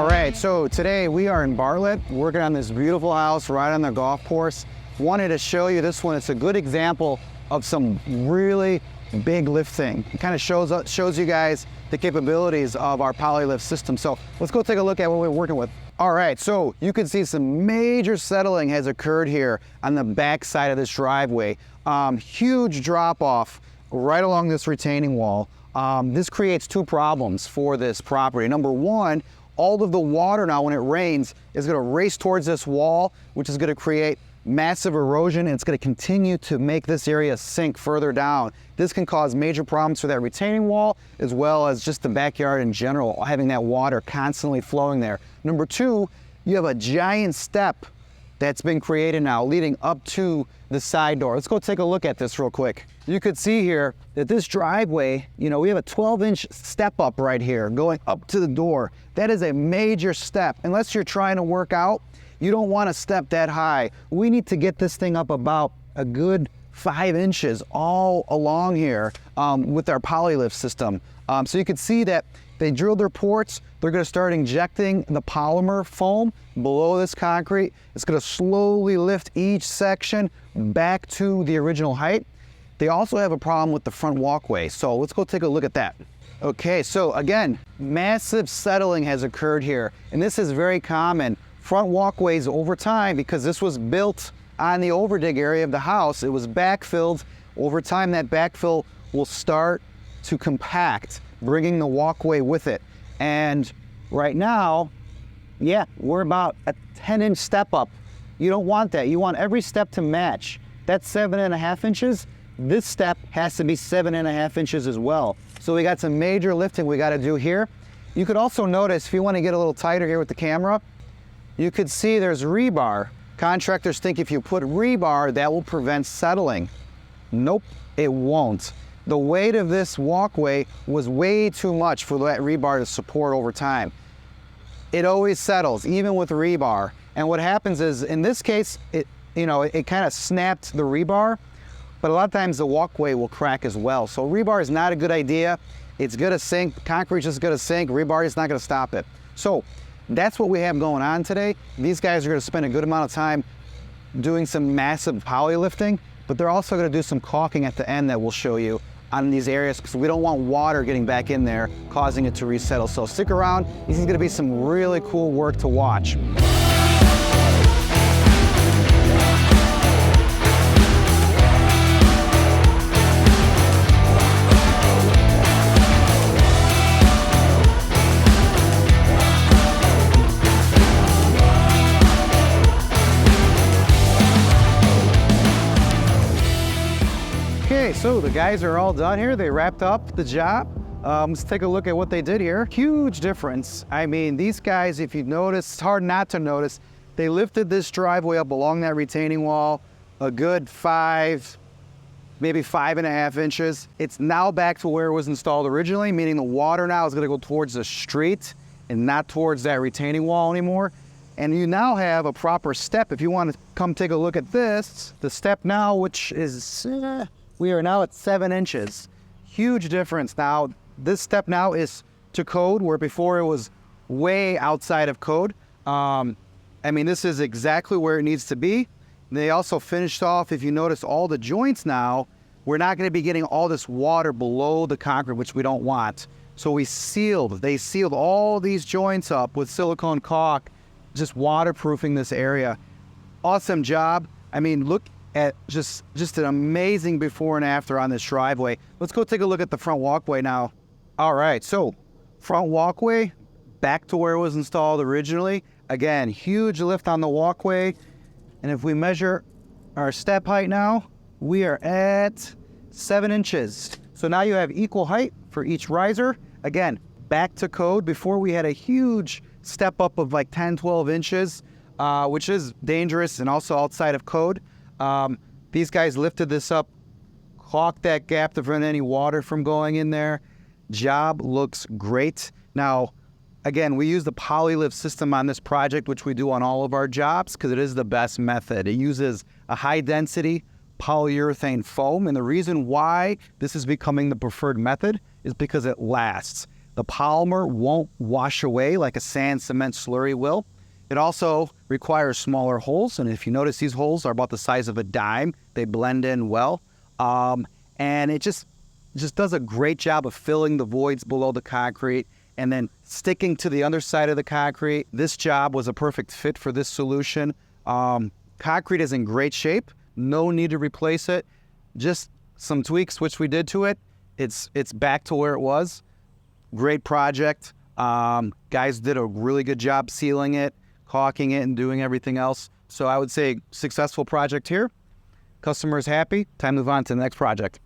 right, so today we are in Bartlett working on this beautiful house right on the golf course. Wanted to show you this one. It's a good example of some really big lifting. It kind of shows you guys the capabilities of our Polylift system. So let's go take a look at what we're working with. All right, so you can see some major settling has occurred here on the back side of this driveway. Huge drop off right along this retaining wall. This creates two problems for this property. Number one, all of the water now when it rains is going to race towards this wall, which is going to create massive erosion, and it's going to continue to make this area sink further down. This can cause major problems for that retaining wall as well as just the backyard in general, having that water constantly flowing there. Number two, you have a giant step that's been created now leading up to the side door. Let's go take a look at this real quick. You could see here that this driveway, you know, we have a 12-inch step up right here going up to the door. That is a major step. Unless you're trying to work out, you don't want to step that high. We need to get this thing up about a good 5 inches all along here with our Polylift system. So you can see that they drilled their ports. They're going to start injecting the polymer foam below this concrete. It's going to slowly lift each section back to the original height. They also have a problem with the front walkway. So let's go take a look at that. Okay, so again, massive settling has occurred here. And this is very common. Front walkways over time, because this was built on the overdig area of the house, it was backfilled. Over time, that backfill will start to compact, bringing the walkway with it. And right now, yeah, we're about a 10-inch step up. You don't want that. You want every step to match. That's 7.5 inches. This step has to be 7.5 inches as well. So we got some major lifting we got to do here. You could also notice, if you want to get a little tighter here with the camera, you could see there's rebar. Contractors think if you put rebar, that will prevent settling. Nope, it won't. The weight of this walkway was way too much for that rebar to support over time. It always settles, even with rebar. And what happens is, in this case, it kind of snapped the rebar, but a lot of times the walkway will crack as well. So rebar is not a good idea. It's gonna sink, concrete's just gonna sink, rebar is not gonna stop it. So that's what we have going on today. These guys are gonna spend a good amount of time doing some massive polylifting, but they're also gonna do some caulking at the end that we'll show you on these areas, because we don't want water getting back in there, causing it to resettle. So stick around, this is gonna be some really cool work to watch. Okay, so the guys are all done here. They wrapped up the job. Let's take a look at what they did here. Huge difference. I mean, these guys, if you notice, it's hard not to notice, they lifted this driveway up along that retaining wall a good 5, maybe 5.5 inches. It's now back to where it was installed originally, meaning the water now is gonna go towards the street and not towards that retaining wall anymore. And you now have a proper step. If you want to come take a look at this, the step now, which is, we are now at 7 inches. Huge difference. Now, this step now is to code, where before it was way outside of code. I mean, this is exactly where it needs to be. They also finished off, if you notice, all the joints now. We're not gonna be getting all this water below the concrete, which we don't want. So they sealed all these joints up with silicone caulk, just waterproofing this area. Awesome job. I mean, look at just an amazing before and after on this driveway. Let's go take a look at the front walkway now. All right, so front walkway back to where it was installed originally. Again, huge lift on the walkway. And if we measure our step height now, we are at 7 inches. So now you have equal height for each riser. Again, back to code. Before we had a huge step up of like 10, 12 inches, which is dangerous and also outside of code. These guys lifted this up, caulked that gap to prevent any water from going in there. Job looks great. Now, again, we use the Polylift system on this project, which we do on all of our jobs, because it is the best method. It uses a high density polyurethane foam, and the reason why this is becoming the preferred method is because it lasts. The polymer won't wash away like a sand cement slurry will. It also requires smaller holes, and if you notice, these holes are about the size of a dime. They blend in well, and it just does a great job of filling the voids below the concrete and then sticking to the underside of the concrete. This job was a perfect fit for this solution. Concrete is in great shape. No need to replace it. Just some tweaks which we did to it. It's back to where it was. Great project. Guys did a really good job sealing it, caulking it, and doing everything else. So I would say successful project here. Customer is happy. Time to move on to the next project.